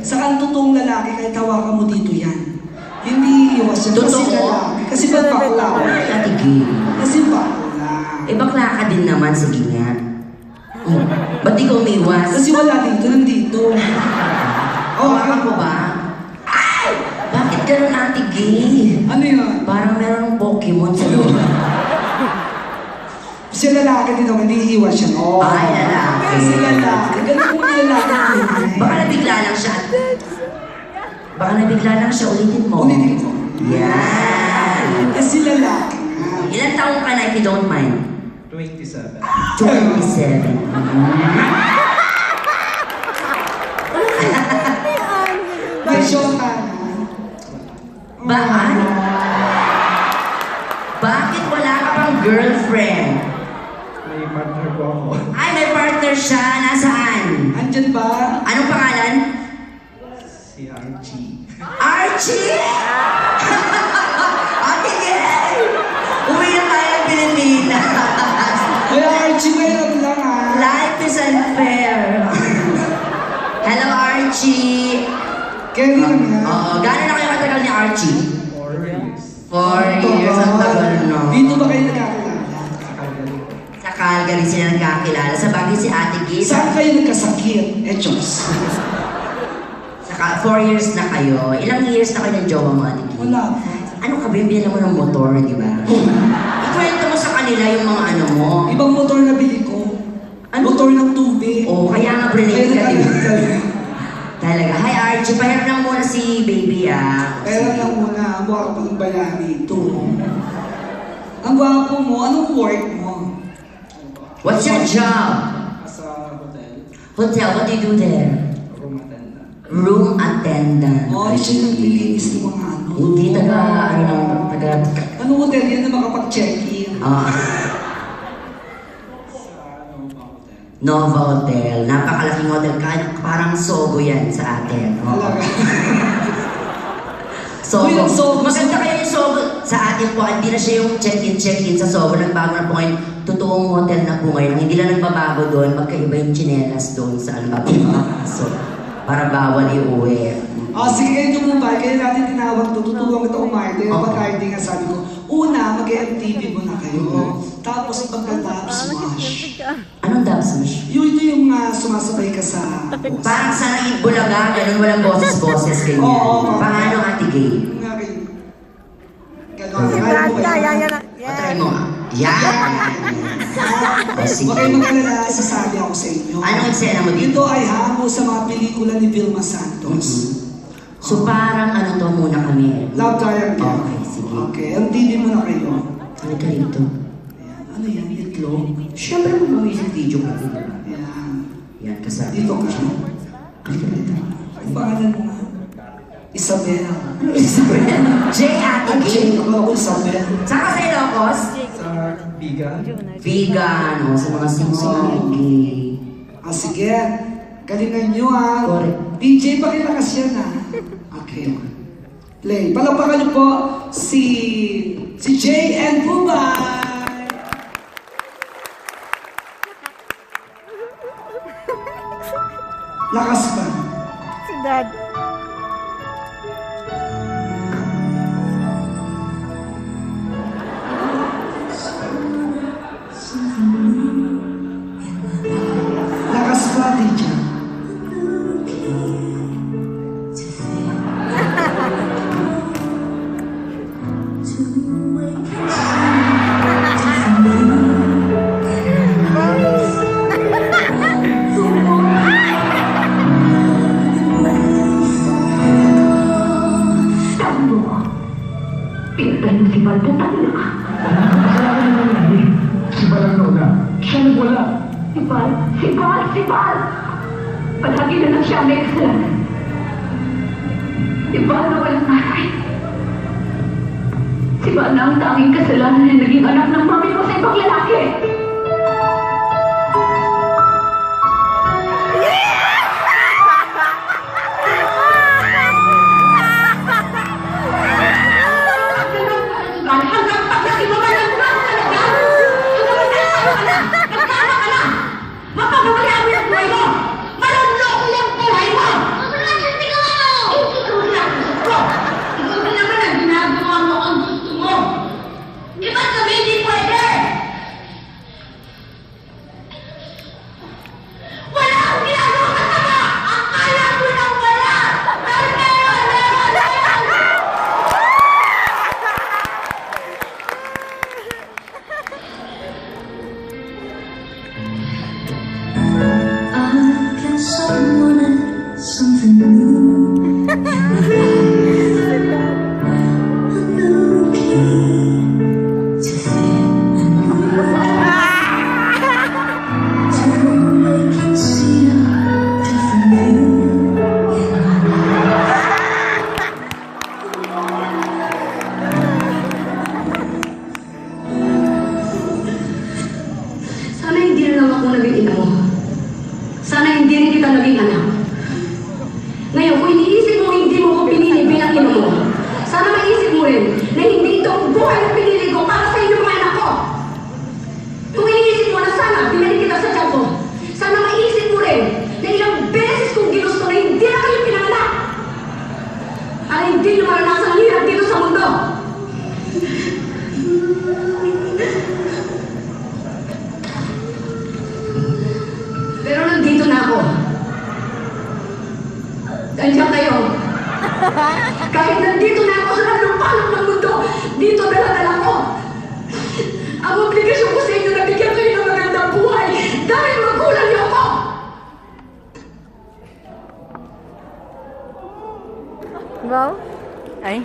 Sa kang totoong lalaki, kahit hawakan mo dito yan. Hindi iwas yan. Kasi Totoo? lalaki. Kasi bakla. Ate Gay. Kasi bakla. Eh, bakla ka din naman. Sige nga. Ba't di ka umiwas? Kasi wala dito, nandito. Hawakan ko ba? Ay! Bakit ganun, Ate Gay? Ano yun? Parang merong Pokemon sa loob. Kasi lalaki din ako, hindi iwas yan. Oh. Ay, lalaki. Kasi lalaki. Ganun mo yung lalaki. Baka nabigla lang siya. Baka nabigla lang siya. Ulitin mo. Ulitin ko. Yan. Kasi lalaki. Ilan taong ka na if you don't mind? 27. 27. May shota na. Bakit? Bakit wala ka pang girlfriend? May partner po ako. Ay, may partner siya. Nasaan? Andyan ba? Anong pangalan? Si Archie. Archie! Ate Gay! Uwi na tayo ng Pilipinas. Kaya Archie, mayroon lang ah. Life is unfair. Hello, Archie. Kevin nga. Oo, gano'n na kayo katagal ni Archie? 4 years. 4 years ang tagal, no? Dito ba kayo nagkakilala? Kakagaling po. Sa Calgary sila nagkakilala. Sa bagay si Ate Gay. Saan kayo nagkasakit? Diyos. Saka 4 years na kayo. Ilang years na kayo ng jowa mo, Ate Gay? Wala pa. Ano ka, bibili mo ng motor, di ba? Ikwento mo sa kanila yung mga ano mo. Ibang motor na bili ko. Ano? Motor ng tubig. Oo, kaya nga Kaya brinake ka, di ba? nagkakilala. Talaga. Hi, Archie. Pahiram lang muna si baby, ah. Pero lang muna, ang gwapo ng bayani ito. Ang gwapo mo, anong work mo? What's your job? Sa hotel. Hotel, what do you do there? Room attendant. Room attendant. Oh, siya naglilinis ng mga ano. Hindi taga, ano lang, taga... Anong hotel yan na makapag-check-in? Ah, Sa hotel. Nova Hotel. Napakalaking hotel. Parang Sogo yan sa atin. Oo. Talaga. Sogo. Uy, ang Sogo. Maganda kaya yung Sogo. Sa atin po, hindi na siya yung check-in sa Sogo. Nagbago na po ngayon. Totoong hotel na po ngayon. Hindi lang nagbabago doon. Magkaiba yung tsinelas doon sa ano ba. So, para bawal iuwi. Oh, sige kayo tumubay. Kaya natin tinawag to. Tutuwang ito umarte. Oo. Pag-arte nga sabi ko, una, mag-MTV mo na kayo. Tapos pagka-dab smash. Anong dub smash? Ito yung sumasabay ka sa boss. Parang sa Naid Bulaga, ganun walang boses-boses ganyan. Oo. Paano, Ate Gay? Nga rin. Ganon. Si Kaya mo Branda, kayo. yan. Patry mo nga. Yan! O, sige. Huwag kayong mag-alala, sasabi ako sa inyo. Anong eksena mo Ito dito? ay hango sa mga pelikula ni Vilma Santos. So parang ano to muna kami. Love Triangle. Okay, sige. Okay, ang TV mo na kayo. Halika rito. Ayan. Ano yan? Itlog? Siyempre mag-music video ka din, di ba? Ayan. Yan, kasama. Dito ka. Halika rito. Ang pangalan mo nga? Isabel. Isabel. J. Ate Ang Gay. Jane ako, Isabel. Saan ka sa Ilocos? Sa Bigan. Vegan, o sa mga sing-sing gay. Ah, sige. Galingan nyo ah. Correct. DJ, pakilakas yan ah. Okay. Play. Palapakan nyo po si Jay and Bubay. Lakas pa. Si Dad. Lakas pa, DJ. Pinatay mo si Baldo, talo ka. Si Bal ang lola. Siya nagwala. Si Bal! Si Bal! Si Bal! Palagi na lang siya may kasalanan. Si Bal na walang tatay. Si Bal na ang tanging kasalanan na naging anak ng mami mo sa ibang lalaki. Hanggang pag nakibabalan mo ang talaga! Nagkaanak ka na! Nagkaanak ka na! Mapagawala mo yung buhay mo! Maluloko yung buhay mo! Masulat yung sigaw Sana maisip mo rin na hindi ito ang buhay na pinili ko para sa inyong mga anak ko. Kung iniisip mo na sana binalik kita sa tiyan ko, sana maisip mo rin na ilang beses kong ginusto na hindi na kayo pinanganak. Para hindi nyo maranasan ang hirap dito sa mundo. Pero nandito na ako. Nandiyan kayo. Kahit nandito na ako sa nalupalok ng mundo, dito dala-dala ko. Ang obligasyon ko sa inyo na bigyan kayo ng magandang buhay dahil magulang niyo ako. Wow? Ay.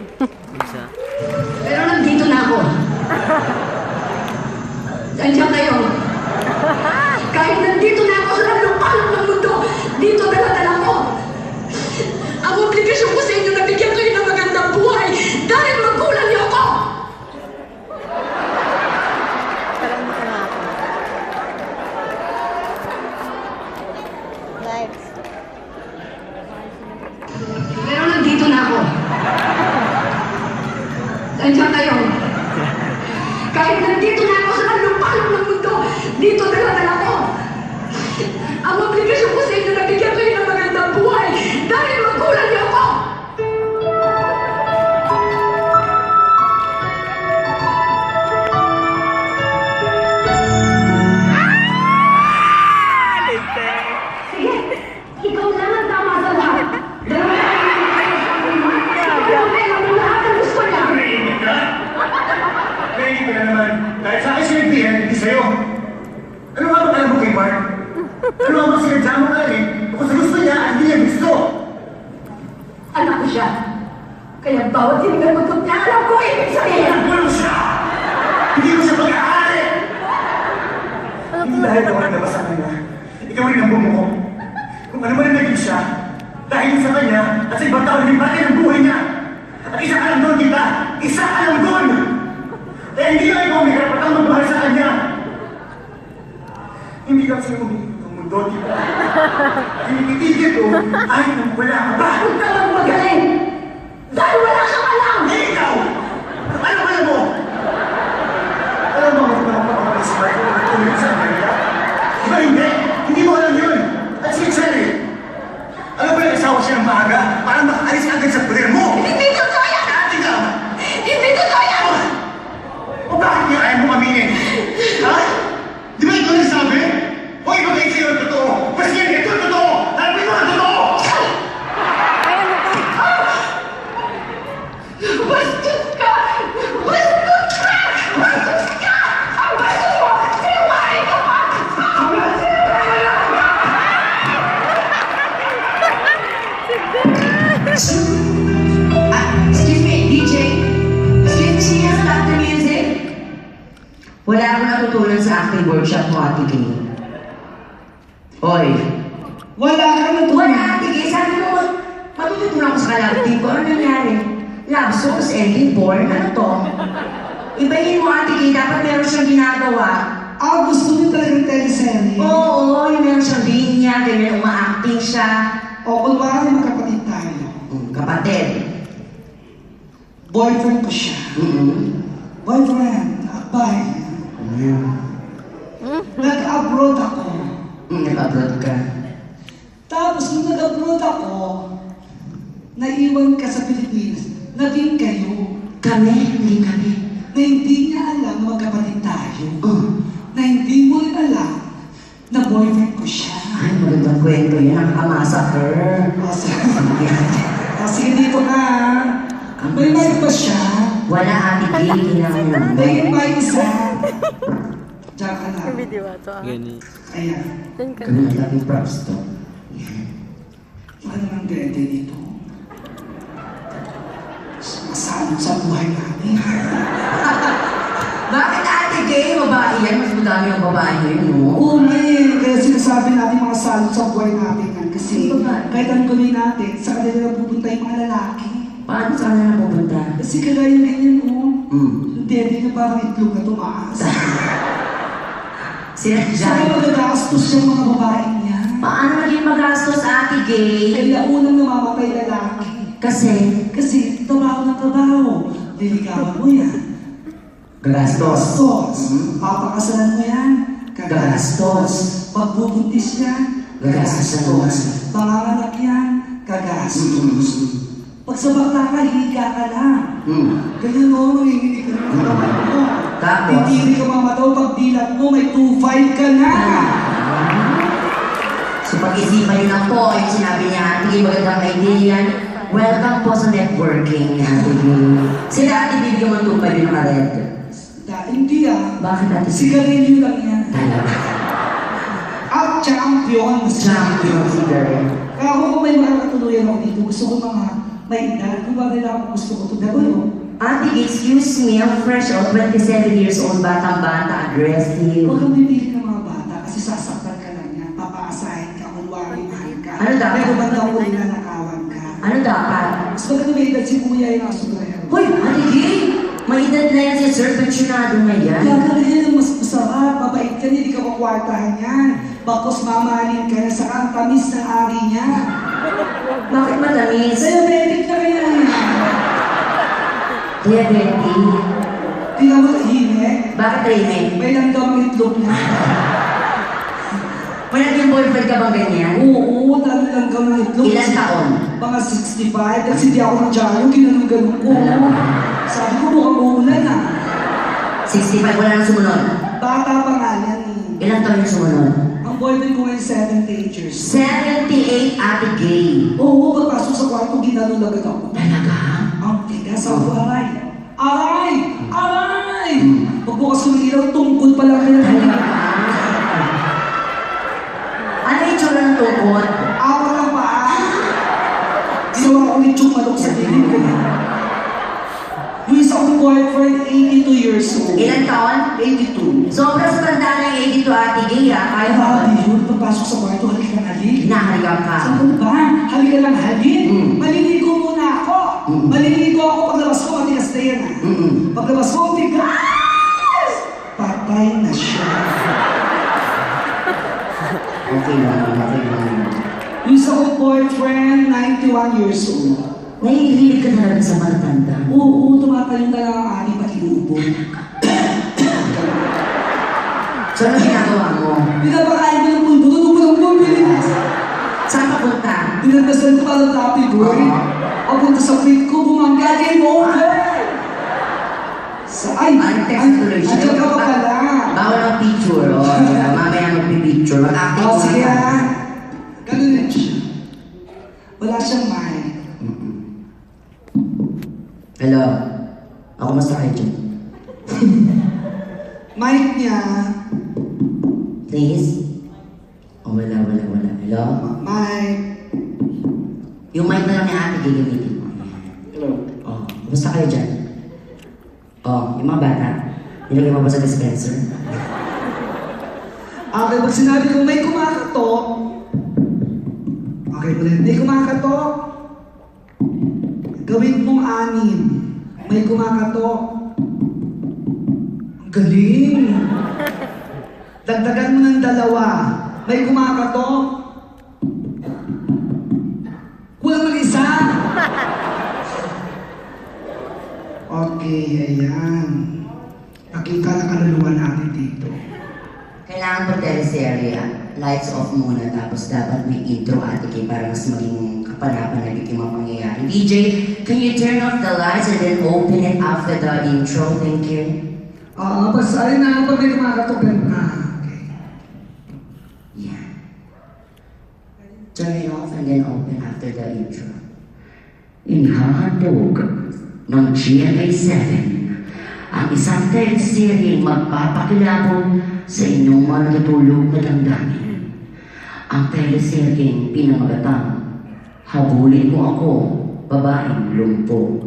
Pero nandito na ako. Nandiyan kayo. Kahit nandito na ako sa nalupalok ng mundo, dito dala-dala ko. Ang obligasyon ko sa inyo na bigyan kayo ng magandang buhay dahil magulang niyo ako. Parang mo na ako. Lives. Pero nandito na ako. Nandiyan kayo. Kahit nandito na ako sa nalupalok ng mundo, dito dala-dala ko. Ang obligasyon ko sa inyo na bigyan kayo ng magandang buhay dahil magulang niyo ako. Sige, ikaw lang ang tama sa lahat. Dalawa na ang lahat ang gusto niya. Naiingit ka? Naiingit ka na naman. Dahil sa akin sinagbihan, hindi sa'yo. Ano nga ba alam mo kay Mark? Ano nga ba sinadya mo ka rin? Kung sa gusto niya, at hindi niya gusto. Anak ko siya. Kaya bawat sinigagutot niya, alam ko ibig sabihin. Ano siya? Hindi ko siya pag-aari! Hindi dahil ako nagdabas sa kanya. Ikaw rin ang bumuko. Kung ano man ang naging siya, dahil sa kanya at sa ibang tao naging parte ng buhay niya. At isa ka lang doon kita! Isa ka lang doon! Kaya hindi lang ikaw may karapatang magmahal sa kanya. Hindi lang sa'yo umiikot ang mundo, di ba? Tinitigil ko, ay nang wala ka ba? Huwag ka lang magaling. Dahil wala kang alam. Eh, ikaw! Ano alam mo? Alam mo, magpapakapagay si Mark kung nagtuloy sa Amerika? Di ba hindi? Hindi mo alam yun. At si Cherry, alam ba yung asawa siya ng maaga para makaalis agad sa poder mo? Hindi totoo yan. Ate ka! Hindi totoo yan. O bakit niya ayaw mo aminin? Ha? Di ba ikaw nagsabi? O ikaw kayo sa'yo ang totoo? Mas yan, ito ang totoo! Harapin mo ang totoo! Bastos ka! Bastos ka! Bastos ka! Ang bastos mo! Sinungaling ka pa! Excuse me, DJ. Excuse me, sino stop the music? Wala akong natutunan sa acting workshop mo, Ate Kay. Oy. Wala ka na Wala, Ate Kay. Sabi mo, matututunan ko sa kalab team ko. Ano nangyari? Love songs, ending porn, ano to? Ibahin mo, Ate Kay. Dapat meron siyang ginagawa. Gusto niyo talagang teleserye? Oo, yung meron siyang linya, ganyan, uma-acting siya. O, kunwari magkapatid tayo. Kapatid. Boyfriend ko siya. Boyfriend, abay. Nag-abroad ako. Nag-upload ka. Tapos nung nag-abroad ako, naiwan ka sa Pilipinas. Naging kayo. Kami, hindi kami. Na hindi niya alam na magkapatid tayo. Na hindi mo rin alam na boyfriend ko siya. Ay, magandang kwento yan. Nakaka-massacre. Sige dito ka. May mic ba siya? Wala, Ate Kay. Kailangan May mo. mic isa. Diyan ka na. Video ito ah. Ayan. Diyan ka Kami naglaging props to. Baka naman ganda dito. Masalot sa buhay natin. Bakit, Ate Kay? Babae yan. Mas madami ang babae ngayon, no? Oo nga eh. Kaya sinasabi natin mga salot sa buhay natin yan. Kasi kahit ang gawin natin, sa kanila na pupunta yung mga lalaki. Paano saan na napupunta? Kasi kagaya ganyan, oh. Hmm. Yung dede na parang itlog na tumaas. Sila Saka dyan. magagastos yung mga babae niya. Paano naging magastos, Ate Kay? Kaya unang namamatay lalaki. Kasi, Kasi trabaho ng trabaho. liligawan mo yan. Gagastos. Gastos. Papakasalan mo yan. Gagastos. Pagbubuntis yan. Gagastos. Panganganak yan. Gagastos. Pag sa bata ka, higa ka lang. Ganyan mo, hindi ka naman naman mo. Tapos? Titiri ka mamataw, pag dilat mo, may 2.5 ka na. So pag-isipan niyo na po, yung sinabi niya, Ate, magandang idea yan. Welcome po sa networking, Ate. Si Ate, bibigyan mo 2.5 yung naka-red. Hindi ah. Bakit Ate? Sigarilyo lang yan. Talaga. At champion. Champion sigarilyo. Kaya kung may makakatuluyan ako dito, gusto ko mga may edad. Kung ba nila ako gusto ko ito, gagawin. Ate, excuse me, I'm fresh out, 27 years old, batang-bata, aggressive. Huwag kang pipili ng mga bata kasi sasaktan ka lang yan. Papaasahin ka, kunwari mahal ka. Ano dapat? Pero bandang ko ninanakawan ka. Ano dapat? Mas maganda may edad si kuya yung asurayan. Hoy, Ate Gay! May edad na yan si Sir Pensionado na yan. Gagawin yan ang mas masarap. Mabait ka, hindi ka makwartahan yan. Bakos mamahalin ka na sa ang tamis ng ari niya. Bakit matamis? Diabetic na kaya yan. Diabetic. Tingnan mo tahimik. Bakit tahimik? May langgam ang itlog niya. May naging boyfriend ka bang ganyan? Oo, dami langgam ang itlog. Ilan taon? Mga 65. Kasi hindi ako ng ginanong-ganon ko. Sabi ko mukhang uulan ah. 65, wala nang sumunod. Bata pa nga yan eh. Ilan taon yung sumunod? Ang boyfriend ko ngayon 78 years. 78, Ate Gay. Oo, pagpasok sa kwarto, ginanong agad ako. Talaga? Ang tigas ang aray. Aray! Aray! Pagbukas ko ng ilaw, tungkol pa lang yan. Ano yung tsura ng tukod? Ako lang pa. Ginawa ko ni Chuk Malok sa dilim ko. Yung isa kong boyfriend, 82 years old. Ilan taon? 82. Sobrang tanda na yung 82, Ate Gay, ha? Kaya pa ba? Grabe yun, pagpasok sa kwarto, halik ka halik. Hinahalikan ka. Sabi ko ba? Halik ka lang halik. Maliligo muna ako. Maliligo ako paglabas ko, matigas na yan ah. Paglabas ko, matigas! Patay na siya. Okay lang, okay lang. Yung isa kong boyfriend, 91 years old. Nahihilig ka talaga sa matatanda. Oo, tumatayo ka lang ang ani pati ubo. So, ano ginagawa mo? Pinapakain ko ng mundo, tutulog mo ng Pilipinas. Saan ka punta? Pinagdasal ko parang happy boy. Papunta sa feet ko, bumangga, game over! Ay, Text tuloy siya. andyan ka pa pala. Bawal ang picture, o. Mamaya magpipicture. Mag-acting Oh, ko sige na. ha. Ganun din siya. Wala siyang mic. Hello? Ako mas kayo dyan. Mic niya, Please? Oh, wala. Hello? mic. Yung mic na lang ni ate gagamitin mo. Hello. Oh, kumusta kayo dyan? Oh, yung mga bata. Nilagay mo ba sa dispenser? Okay, pag sinabi ko may kumakatok, okay, ulit, may kumakatok, gawin mong 6. May kumakatok. Ang galing. Dagdagan mo ng 2. May kumakatok. Kulang ng 1. Okay, ayan. Nakita na kaluluwa natin dito. Kailangan po teleserye, lights off muna, tapos dapat may intro ate kay para mas maging kapanapanabik yung mga pangyayari. DJ, can you turn off the lights and then open it after the intro? Thank you. Basta ay na pag may kumakatok ganun. Okay. Yeah. Turn it off and then open after the intro. Inahandog ng GMA7 ang isang teleseryeng magpapakilabot sa inyong mga natutulog na damdamin. Ang teleseryeng pinamagatang Habulin Mo Ako, Babaeng Lumpo.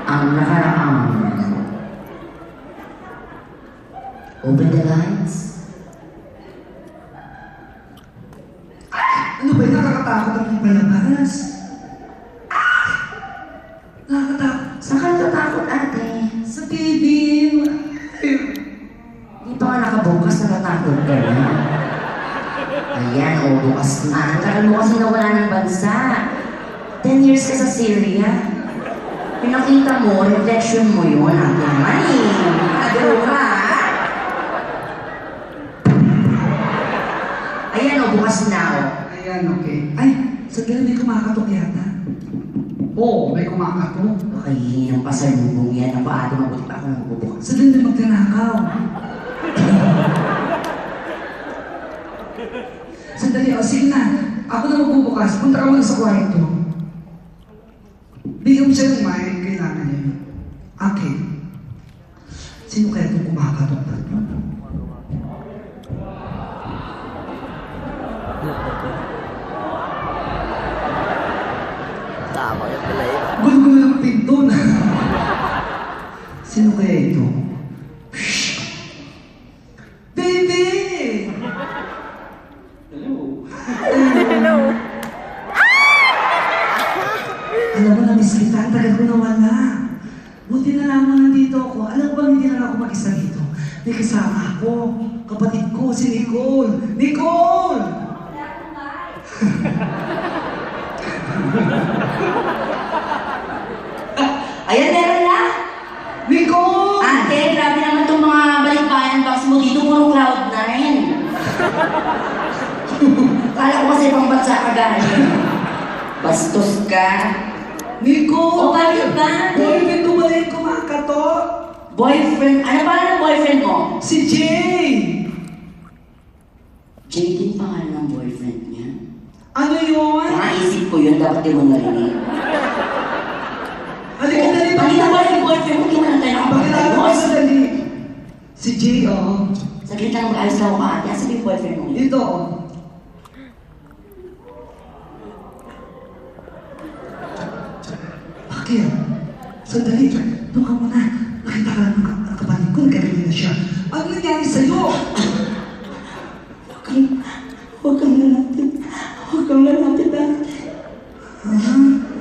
Ang nakaraang Open the lights. Ano ba yung nakakatakot ang palabas? Nakakatakot. Saan ka natatakot, ate? Sa TV. Di ba nga nakabukas natatakot ka na? Ayan, bukas na. Ang tagal mo kasi nawala ng bansa. 10 years ka sa Syria. Pinakita mo, reflection mo yun, ate naman eh. Nakagaro ka, ha? Ayan o, bukas na o. Ayan, okay. Ay, sandali, may kumakatok yata. Oo, may kumakatok. Baka hihingi ng pasalubong yan. Ang paati mabuti pa ako nang bubukas. Sandali, magtanakaw. Sandali, o sige na. Ako na magbubukas. Punta ka muna sa kwarto. Bigyan mo siya ng mic. Kailangan niya yun. Okay. Sino kaya itong kumakatok na? Tama yung pala yun. Gulo-gulo ng pinto na. Sino kaya ito? Shhh! Baby! Hello. Hello. Alam mo, na-miss kita. Ang tagal ko nawala. Buti na lang mo nandito ako. Alam mo ba, hindi na lang ako mag-isa dito. May kasama ako. Kapatid ko, si Nicole. Nicole! Ayan, meron na! Nicole! Ate, grabe naman itong mga balikbayan box mo dito. Puro Cloud9. Kala ko kasi ibang bansa ka galing. Bastos ka. Nicole! O, bakit ba? Boyfriend ko ba rin kumakatok? Boyfriend? Ano pala ng boyfriend mo? Si Jay! Jay din pangalan ng boyfriend niya. Ano yun? Naisip ko yun, dapat di mo narinig. Halika na rin. Pagkita ba yung boyfriend mo, di mo na tayo Bakilala ko nakapagayos? sa dali. Si Jay, oh. Saglit lang mag-ayos lang ako ate. Asa ba yung boyfriend mo? Dito, oh. Bakit? Sandali. Doon ka muna. Nakita ka ng kapatid ko. Nagkagaling na siya. Ano nangyari sa'yo? Huwag kang lalapit. Huwag kang lalapit ate. Ha?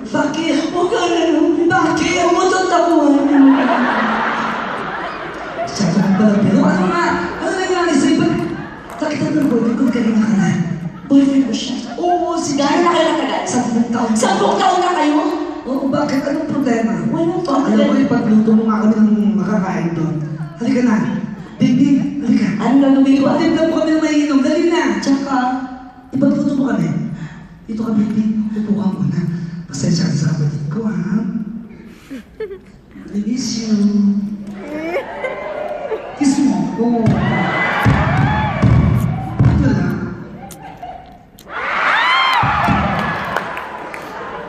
Bakit? Huwag kang lalapit. Bakit? Huwag mo tatapuan. Siya ka ng pero ano nga? Ano nangyari sa'yo? Ba't nakita ng boyfriend ko? Nagkagaling ka na. Boyfriend ko siya. Oo, si Gano'n na kayo natagal? 10 taon. 10 taon na kayo? Oo, bakit? Anong problema? Walang Alam problem. ko, ipagluto mo nga kami ng makakain doon. Halika na. Baby, halika. Anong gagawin ko? Ipatid lang po kami ng mainom. Dali na. Tsaka, ipagluto mo kami. Dito ka, baby. Upo ka muna. Pasensya ka sa kapatid ko, ha? I miss you. Kiss mo ako. Ito lang.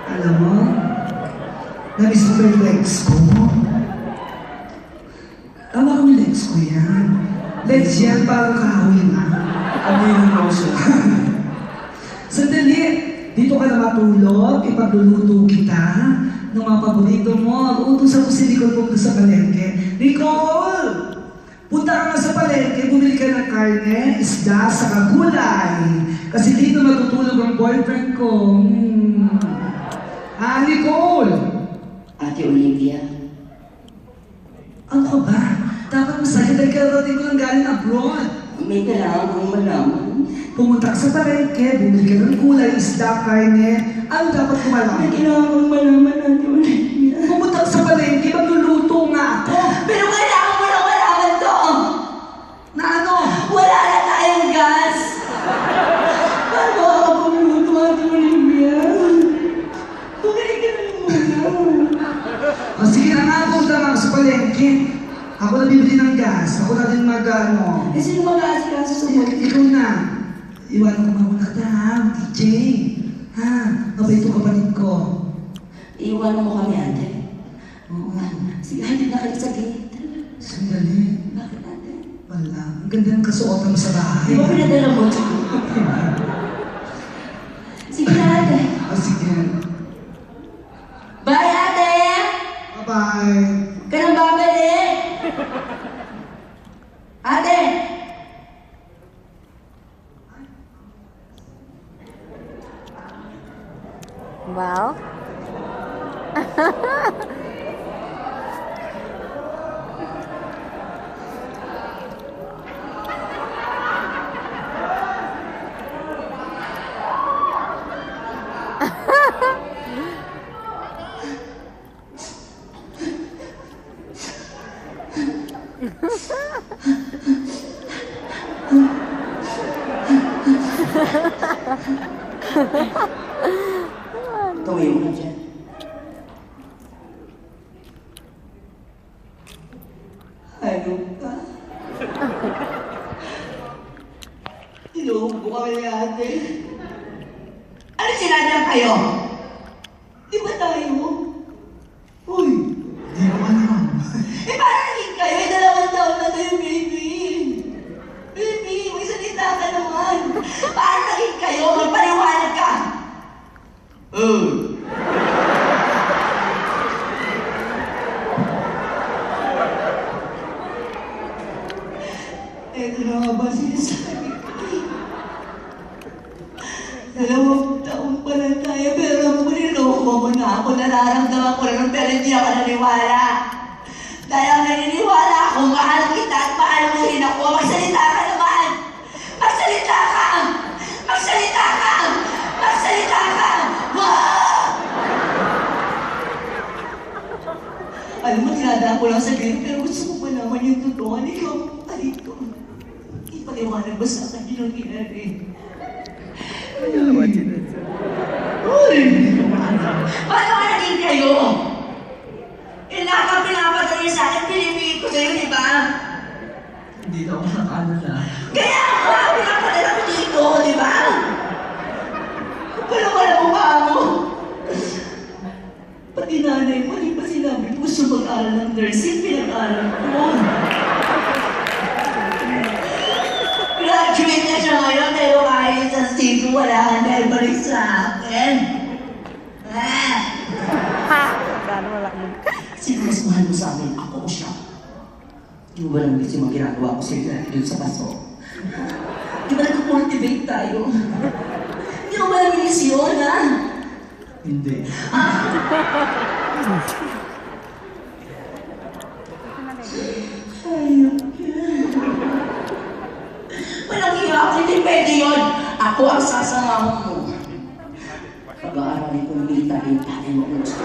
Alam mo, namiss mo ba yung legs ko? Tama ko yung legs ko yan. Legs yan, parang kahoy na. Amoy ng lotion. Sandali, dito ka na matulog, ipagluluto kita ng mga paborito mo. Uutusan ko si Nicole pumunta sa palengke. Nicole! Punta ka na sa palengke, bumili ka ng karne, isda, saka gulay. Kasi dito matutulog ang boyfriend ko. Ah, Nicole! Ate Olivia. Ano ka ba? Dapat masaya dahil kararating ko lang galing abroad. May kailangan kong malaman. Pumunta ka sa palengke, bumili ka ng gulay, isda, karne. Ano dapat ko May malaman? kailangan kong malaman, Ate Olivia. Pumunta ka sa palengke, magluluto nga ako. Pero kailangan mo na malaman to! Na ano? Wala na tayong gas! Paano ako pumuluto, Ate Olivia? Tumalig ka na muna. O sige na nga, punta na ako sa palengke. Ako na bibili ng gas. Ako na din mag-ano. Eh, sino mag-aasikaso sa mga? Ikaw na. Iwanan ko muna kita, ha? DJ. Ha? Mabait yung kapatid ko. Iiwanan mo kami, ate. Oo. Sige, hindi na kayo sa gate. Sandali. Bakit, ate? Wala. Ang ganda ng kasuotan mo sa bahay. Di ba pinadala mo ito? Sige na, ate. O sige. Bye, ate! Bye-bye. Ka nang babalik! Ate! Wow. Tumayo ka dyan. Hayop ka. Inuubo ka kay ate. Ano sinabi kayo? Di ba tayo? Uy, di ko alam. Paano naging kayo? 2 taon na kayo, baby. Baby, may salita ka naman. Paano naging kayo? Magpaliwanag ka. Ito na nga ba sinasabi ko? 2 taon pa lang tayo, pero niloko mo na ako. Nararamdaman ko na pero hindi ako naniwala. Dahil ang naniniwala ako, mahal kita at mahal mo rin ako. Magsalita ka naman! Magsalita ka! Magsalita ka! Magsalita ka! Wow! Alam mo, tinadaan ko lang sa ganyan, pero gusto ko pa naman yung totoo. Ikaw, dito. Ipaliwanag ba sa akin yung nangyari? Uy! Paano ka naging kayo? Lahat ang pinapadali sa akin, pinipigil ko sa'yo, di ba? Hindi na ako nakaalala. Kaya ako, pinapadala ko dito, di ba? Wala ka na mukha mo. Pati nanay mo, di ba sinabi ko gusto mag-aral ng nursing, pinag-aral ko. Graduate na siya ngayon, pero kahit sa stage, wala ka na ibalik sa akin. Gano'n wala mo. Sino mas mahal mo sa amin? Ako o siya? Di mo ba lang gusto yung mga ginagawa ko sa'yo dati dun sa paso? Di ba nag-cultivate tayo? Di mo ba naminis yun, ha? Hindi. Walang hiya ako, hindi pwede yun. Ako ang sasangahon mo. Pag-aaralin ko ng military, tatay mo kung gusto.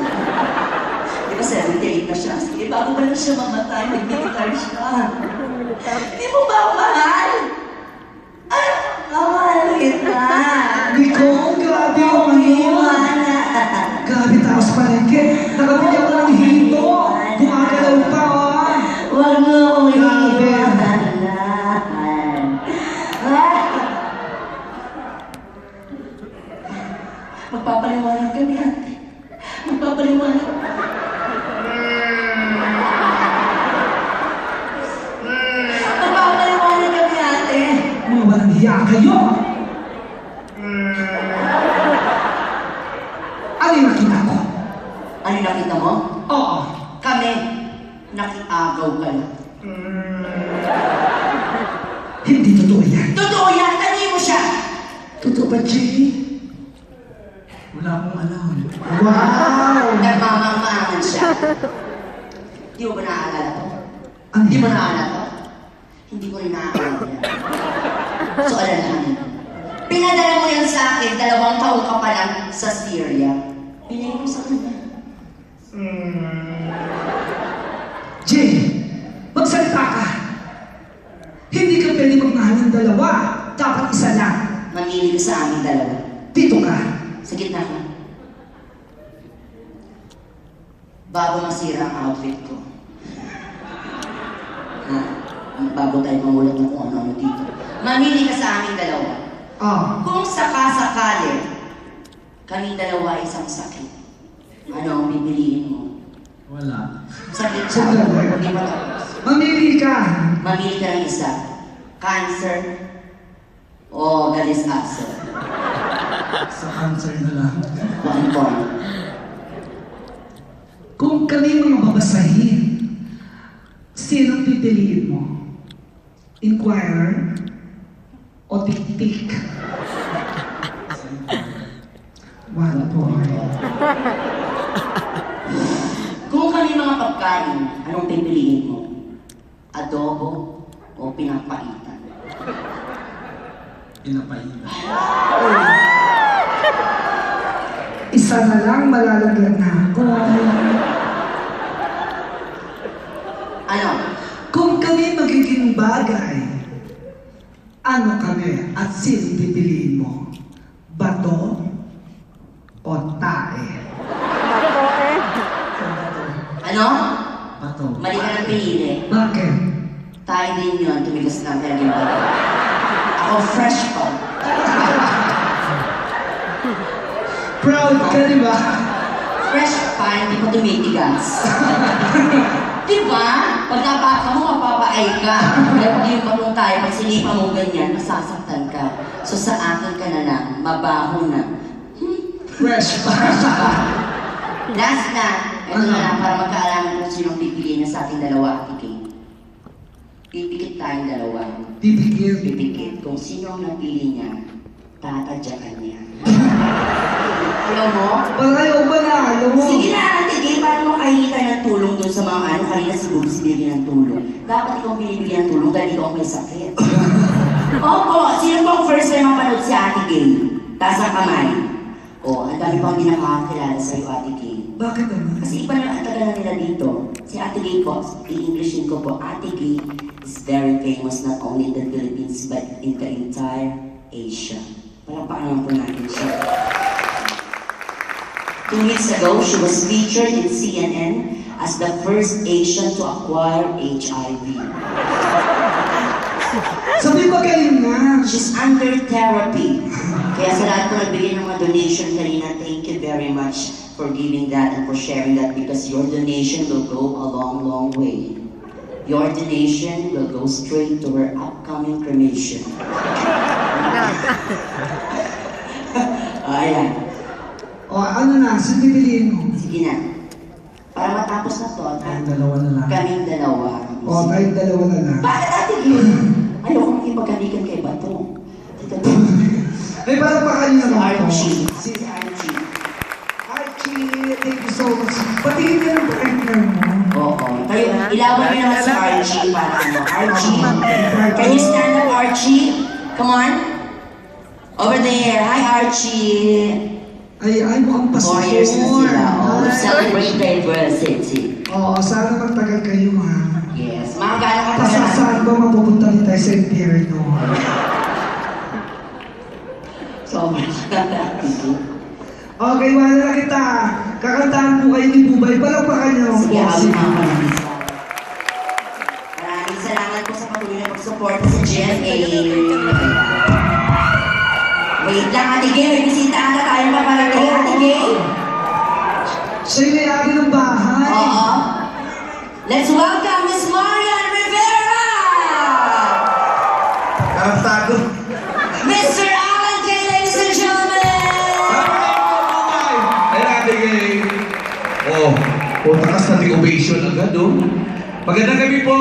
Di ba 78 na siya? Sige, bago ba lang siya mamatay, mag-military siya. Di mo ba ako mahal? Ay, mahal kita. Nicole, grabe yung maniwala. Grabe taos palengke. Nakabigyan ko ng hito. Gumagalaw pa, oh. Huwag mo akong iiwanan. Magpapaliwanag kami, ate. Magpapaliwanag. Magpapaliwanag kami, ate. Mga walang hiya kayo. Ano yung nakita ko? Ano yung nakita mo? Oo. Kami, nakiagaw ka na. Hindi totoo yan. Totoo yan, tanongin mo siya. Totoo ba, Jay? Wala akong alam. Wow! Nagmamangmangan siya. Di mo ba naaalala to? Ano Hindi mo yan? naaalala to? Hindi ko rin naaalala yan. So, alalahanin mo. Pinadala mo yan sa akin, 2 taon ka pa lang sa Syria. Pinili mo sa kanya. Jay, magsalita ka. Hindi ka pwede magmahal ng 2. Dapat isa lang. Mamili ka sa aming 2. Dito ka. Sa gitna ka. Bago masira ang outfit ko. Ha? Bago tayo mamulat ng kung ano-ano dito. Mamili ka sa aming 2. Ah, Kung sakasakali, kami 2 isang sakit. Ano ang pipiliin mo? wala. Sakit Sakit. siya. Hindi pa tapos. Mamili ka. Mamili ka ng isa. Cancer o galis-aso. Sa cancer na lang. One point. Kung kami mga babasahin, sinong pipiliin mo? Inquirer o tik-tik? 1 point. Kung kami mga pagkain, anong pipiliin mo? Adobo o pinapaitan? Pinapailan. Isa na lang, malalagyan na ako. Ano? Kung kami magiging bagay, ano kami at sino pipiliin mo? Bato O tae? Bato eh. Ano? Bato. Mali ka ng pinili. Bakit? Tayo din yun, tumigas lang talaga yung bato. Ako fresh pa. Proud ka, di ba? Fresh pa, hindi pa tumitigas. Diba? Pag napaka mo, mapapaay ka. Kaya pag yung patong tayo, pag sinipa mo ganyan, masasaktan ka. So sa akin ka na lang, mabaho na. Fresh pa. Last na, ito na lang para magkaalaman kung sinong pipiliin na sa ating dalawa, Ate Kay. Pipikit tayong dalawa. Pipigil. Pipikit. Kung sino ang napili niya, tatadyakan niya. Alam mo? Parang ayaw ba na? Ayaw mo? Sige na, Ate Kay, paano mo kahihita ng tulong dun sa mga ano, kanina siguro si binibigyan ng tulong. Dapat ikaw binibigyan ng tulong dahil ikaw ang may sakit. Opo, sino po ang first time mapanood si Ate Kay? Taas ang kamay. O, ang dami pang hindi nakakakilala sa iyo, Ate Kay. Bakit naman? Kasi iba na ang tagal na nila dito. Si Ate Kay po, i-Englishin ko po, Ate Kay is very famous not only in the Philippines but in the entire Asia. Palakpakan naman po natin siya. 2 weeks ago, she was featured in CNN as the first Asian to acquire HIV. Sabi ba galing na? She's under therapy. Kaya sa lahat po nagbigay ng mga donation kanina, thank you very much for giving that and for sharing that because your donation will go a long, long way. Your donation will go straight to her upcoming cremation. Ayan. O ano na? Sino pipiliin mo? Sige na. Para matapos na to, Tayong dalawa na lang. kaming dalawa. O tayong dalawa na lang. Bakit Ate Gil? Ayoko maging pagkalikan kay Bato. Tita Gil. May parang pa kayo Si naman po. Archie. Si Si Archie. Archie, thank you so much. Patingin niya ng partner mo. Oo. Kayo, ilawan niyo naman si Archie para ano. Archie. Can you stand up, Archie? Come on. Over there. Hi, Archie. Ay, mukhang 4 pasok. years na sila. Oh, we celebrate very well, sexy. Oo, sana magtagal kayo ha. Yes. Mga gano'ng katagal. Pasasaan ba mapupunta rin tayo sa impyerno? So much. Okay, wala na kita. Kakantahan po kayo ni Bubay. Palakpakan niyo. Sige, O, hawin sige. mga kanisa. Maraming salamat po sa patuloy na pag-support sa GMA. Wait lang, Ate Gay. May bisita ata tayo paparating, Ate Gay. Siya yung may-ari ng bahay. Oo. Let's welcome Miss Marian Rivera! Karastado. Mr. Alan Kay, ladies and gentlemen! Ay, Ate Gay. Oh, takas na ovation agad, oh. Magandang gabi po.